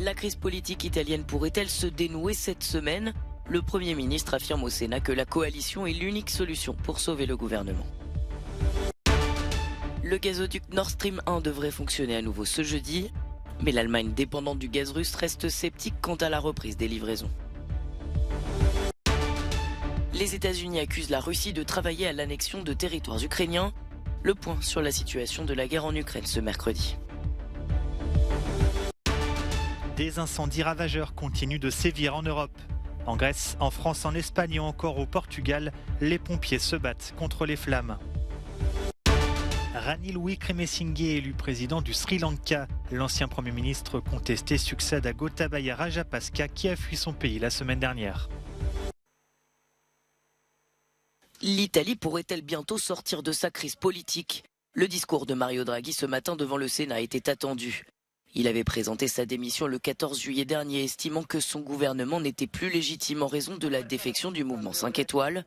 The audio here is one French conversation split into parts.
La crise politique italienne pourrait-elle se dénouer cette semaine? Le Premier ministre affirme au Sénat que la coalition est l'unique solution pour sauver le gouvernement. Le gazoduc Nord Stream 1 devrait fonctionner à nouveau ce jeudi, mais l'Allemagne dépendante du gaz russe reste sceptique quant à la reprise des livraisons. Les États-Unis accusent la Russie de travailler à l'annexion de territoires ukrainiens. Le point sur la situation de la guerre en Ukraine ce mercredi. Des incendies ravageurs continuent de sévir en Europe. En Grèce, en France, en Espagne et encore au Portugal, les pompiers se battent contre les flammes. Ranil Wickremesinghe est élu président du Sri Lanka. L'ancien Premier ministre contesté succède à Gotabaya Rajapaksa qui a fui son pays la semaine dernière. L'Italie pourrait-elle bientôt sortir de sa crise politique? Le discours de Mario Draghi ce matin devant le Sénat était attendu. Il avait présenté sa démission le 14 juillet dernier, estimant que son gouvernement n'était plus légitime en raison de la défection du mouvement 5 étoiles.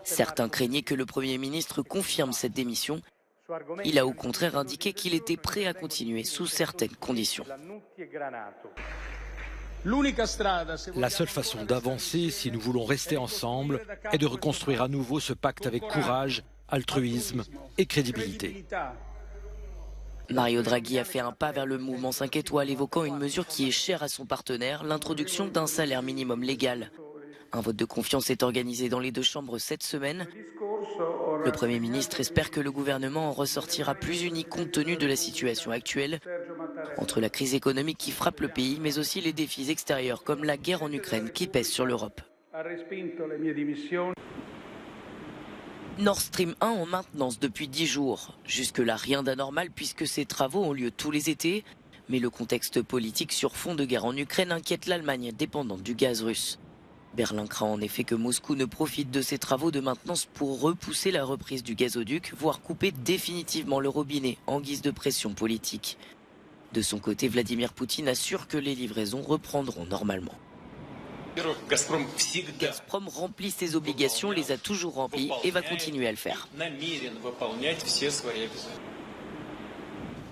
Certains craignaient que le Premier ministre confirme cette démission. Il a au contraire indiqué qu'il était prêt à continuer sous certaines conditions. La seule façon d'avancer, si nous voulons rester ensemble, est de reconstruire à nouveau ce pacte avec courage, altruisme et crédibilité. Mario Draghi a fait un pas vers le mouvement 5 étoiles, évoquant une mesure qui est chère à son partenaire, l'introduction d'un salaire minimum légal. Un vote de confiance est organisé dans les deux chambres cette semaine. Le Premier ministre espère que le gouvernement en ressortira plus uni compte tenu de la situation actuelle, entre la crise économique qui frappe le pays, mais aussi les défis extérieurs comme la guerre en Ukraine qui pèse sur l'Europe. Nord Stream 1 en maintenance depuis 10 jours. Jusque-là, rien d'anormal puisque ces travaux ont lieu tous les étés. Mais le contexte politique sur fond de guerre en Ukraine inquiète l'Allemagne dépendante du gaz russe. Berlin craint en effet que Moscou ne profite de ces travaux de maintenance pour repousser la reprise du gazoduc, voire couper définitivement le robinet en guise de pression politique. De son côté, Vladimir Poutine assure que les livraisons reprendront normalement. Gazprom remplit ses obligations, les a toujours remplies et va continuer à le faire.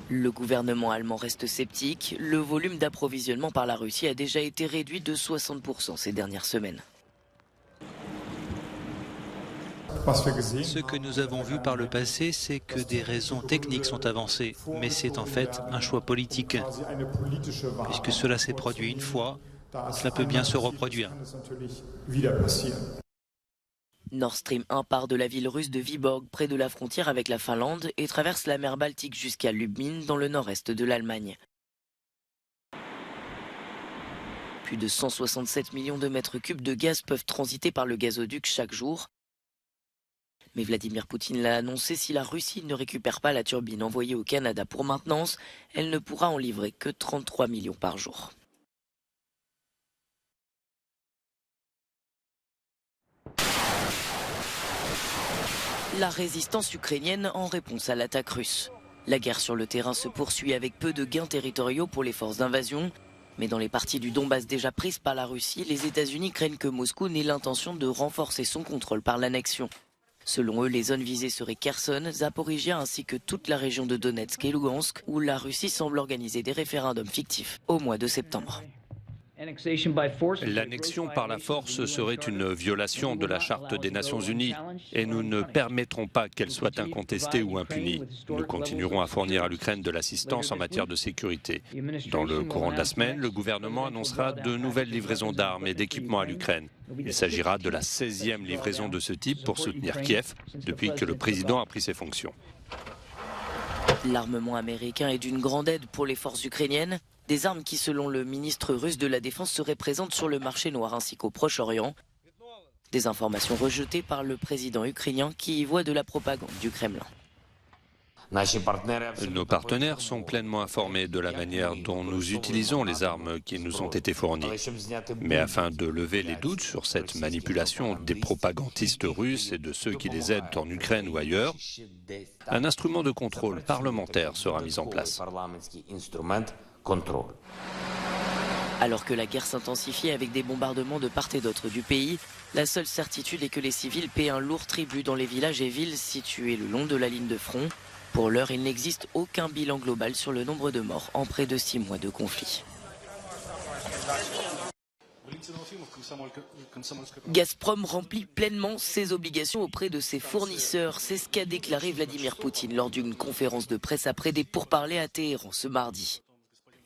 Le gouvernement allemand reste sceptique. Le volume d'approvisionnement par la Russie a déjà été réduit de 60% ces dernières semaines. Ce que nous avons vu par le passé, c'est que des raisons techniques sont avancées, mais c'est en fait un choix politique. Puisque cela s'est produit une fois, cela peut bien se reproduire. Nord Stream 1 part de la ville russe de Vyborg, près de la frontière avec la Finlande, et traverse la mer Baltique jusqu'à Lubmin, dans le nord-est de l'Allemagne. Plus de 167 millions de mètres cubes de gaz peuvent transiter par le gazoduc chaque jour. Mais Vladimir Poutine l'a annoncé, si la Russie ne récupère pas la turbine envoyée au Canada pour maintenance, elle ne pourra en livrer que 33 millions par jour. La résistance ukrainienne en réponse à l'attaque russe. La guerre sur le terrain se poursuit avec peu de gains territoriaux pour les forces d'invasion. Mais dans les parties du Donbass déjà prises par la Russie, les États-Unis craignent que Moscou n'ait l'intention de renforcer son contrôle par l'annexion. Selon eux, les zones visées seraient Kherson, Zaporizhia ainsi que toute la région de Donetsk et Lugansk, où la Russie semble organiser des référendums fictifs au mois de septembre. L'annexion par la force serait une violation de la Charte des Nations Unies et nous ne permettrons pas qu'elle soit incontestée ou impunie. Nous continuerons à fournir à l'Ukraine de l'assistance en matière de sécurité. Dans le courant de la semaine, le gouvernement annoncera de nouvelles livraisons d'armes et d'équipements à l'Ukraine. Il s'agira de la 16e livraison de ce type pour soutenir Kiev depuis que le président a pris ses fonctions. L'armement américain est d'une grande aide pour les forces ukrainiennes. Des armes qui, selon le ministre russe de la Défense, seraient présentes sur le marché noir ainsi qu'au Proche-Orient. Des informations rejetées par le président ukrainien qui y voit de la propagande du Kremlin. Nos partenaires sont pleinement informés de la manière dont nous utilisons les armes qui nous ont été fournies. Mais afin de lever les doutes sur cette manipulation des propagandistes russes et de ceux qui les aident en Ukraine ou ailleurs, un instrument de contrôle parlementaire sera mis en place. Alors que la guerre s'intensifie avec des bombardements de part et d'autre du pays, la seule certitude est que les civils paient un lourd tribut dans les villages et villes situés le long de la ligne de front. Pour l'heure, il n'existe aucun bilan global sur le nombre de morts en près de 6 mois de conflit. Gazprom remplit pleinement ses obligations auprès de ses fournisseurs. C'est ce qu'a déclaré Vladimir Poutine lors d'une conférence de presse après des pourparlers à Téhéran ce mardi.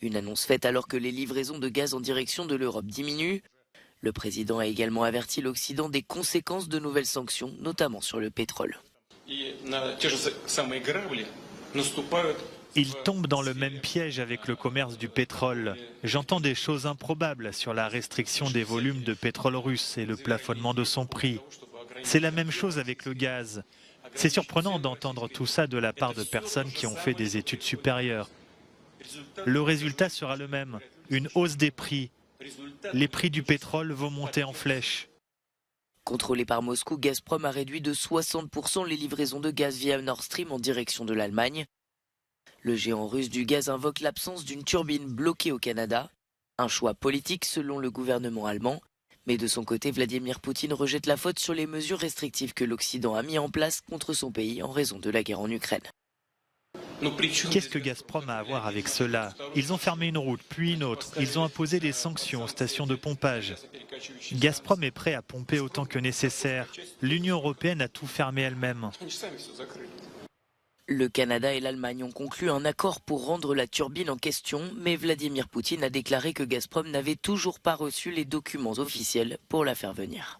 Une annonce faite alors que les livraisons de gaz en direction de l'Europe diminuent. Le président a également averti l'Occident des conséquences de nouvelles sanctions, notamment sur le pétrole. Il tombe dans le même piège avec le commerce du pétrole. J'entends des choses improbables sur la restriction des volumes de pétrole russe et le plafonnement de son prix. C'est la même chose avec le gaz. C'est surprenant d'entendre tout ça de la part de personnes qui ont fait des études supérieures. Le résultat sera le même, une hausse des prix. Les prix du pétrole vont monter en flèche. Contrôlé par Moscou, Gazprom a réduit de 60% les livraisons de gaz via Nord Stream en direction de l'Allemagne. Le géant russe du gaz invoque l'absence d'une turbine bloquée au Canada. Un choix politique selon le gouvernement allemand. Mais de son côté, Vladimir Poutine rejette la faute sur les mesures restrictives que l'Occident a mis en place contre son pays en raison de la guerre en Ukraine. Qu'est-ce que Gazprom a à voir avec cela? Ils ont fermé une route, puis une autre. Ils ont imposé des sanctions aux stations de pompage. Gazprom est prêt à pomper autant que nécessaire. L'Union européenne a tout fermé elle-même. Le Canada et l'Allemagne ont conclu un accord pour rendre la turbine en question, mais Vladimir Poutine a déclaré que Gazprom n'avait toujours pas reçu les documents officiels pour la faire venir.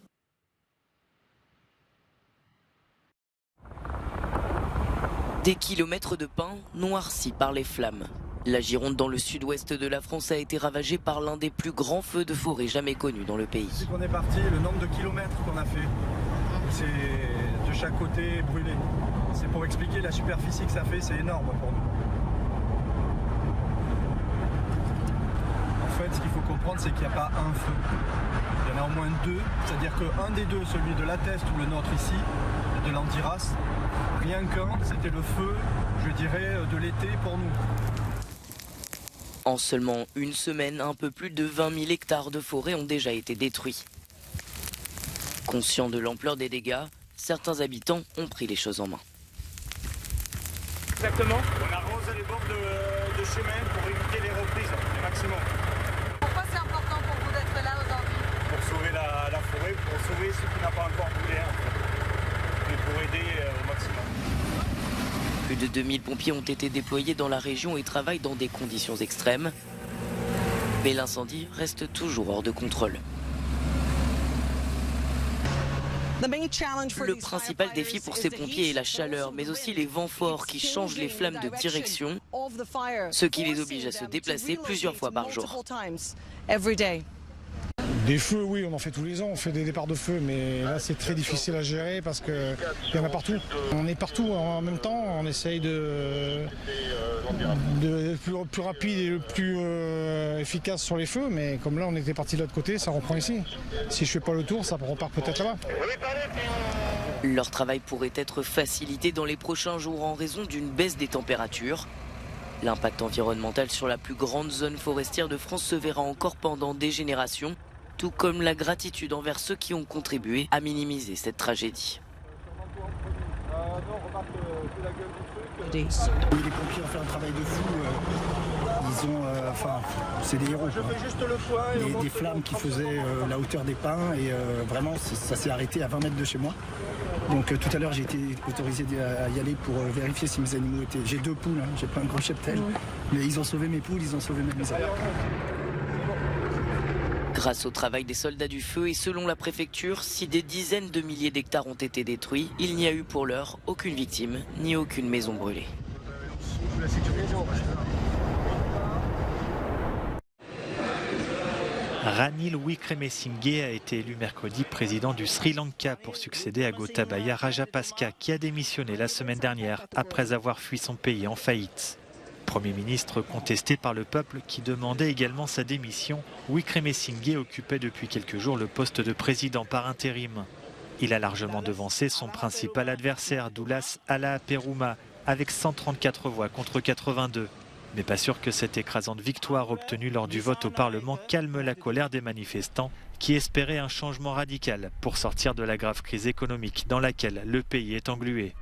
Des kilomètres de pins noircis par les flammes. La Gironde, dans le sud-ouest de la France, a été ravagée par l'un des plus grands feux de forêt jamais connus dans le pays. Depuis qu'on est parti, le nombre de kilomètres qu'on a fait, c'est de chaque côté brûlé. C'est pour expliquer la superficie que ça fait, c'est énorme pour nous. En fait, ce qu'il faut comprendre, c'est qu'il n'y a pas un feu. Il y en a au moins deux, c'est-à-dire qu'un des deux, celui de l'Atteste ou le nôtre ici, de l'Andiras, rien qu'un, c'était le feu, je dirais, de l'été pour nous. En seulement une semaine, un peu plus de 20 000 hectares de forêt ont déjà été détruits. Conscients de l'ampleur des dégâts, certains habitants ont pris les choses en main. Exactement. On arrose les bords de chemin pour éviter les reprises, le maximum. Pourquoi c'est important pour vous d'être là aujourd'hui? Pour sauver la forêt, pour sauver ce qui n'a pas encore brûlé, en fait. Et pour aider au maximum. Plus de 2000 pompiers ont été déployés dans la région et travaillent dans des conditions extrêmes. Mais l'incendie reste toujours hors de contrôle. Le principal défi pour ces pompiers est la chaleur, mais aussi les vents forts qui changent les flammes de direction, ce qui les oblige à se déplacer plusieurs fois par jour. Des feux, oui, on en fait tous les ans, on fait des départs de feu, mais là c'est très difficile à gérer parce qu'il y en a partout. On est partout en même temps, on essaye de plus rapide et le plus efficace sur les feux, mais comme là on était parti de l'autre côté, ça reprend ici. Si je fais pas le tour, ça repart peut-être là-bas. Leur travail pourrait être facilité dans les prochains jours en raison d'une baisse des températures. L'impact environnemental sur la plus grande zone forestière de France se verra encore pendant des générations, tout comme la gratitude envers ceux qui ont contribué à minimiser cette tragédie. Les pompiers ont fait un travail de fou. Ils ont, c'est des héros. Des flammes qui faisaient la hauteur des pins et vraiment ça s'est arrêté à 20 mètres de chez moi. Donc tout à l'heure j'ai été autorisé à y aller pour vérifier si mes animaux étaient... J'ai 2 poules, hein, j'ai pas un gros cheptel, mais ils ont sauvé mes poules, ils ont sauvé mes maisons. Grâce au travail des soldats du feu et selon la préfecture, si des dizaines de milliers d'hectares ont été détruits, il n'y a eu pour l'heure aucune victime ni aucune maison brûlée. Ranil Wickremesinghe a été élu mercredi président du Sri Lanka pour succéder à Gotabaya Rajapaksa qui a démissionné la semaine dernière après avoir fui son pays en faillite. Premier ministre contesté par le peuple qui demandait également sa démission, Wickremesinghe occupait depuis quelques jours le poste de président par intérim. Il a largement devancé son principal adversaire, Doulas Alaperuma, avec 134 voix contre 82. Mais pas sûr que cette écrasante victoire obtenue lors du vote au Parlement calme la colère des manifestants qui espéraient un changement radical pour sortir de la grave crise économique dans laquelle le pays est englué.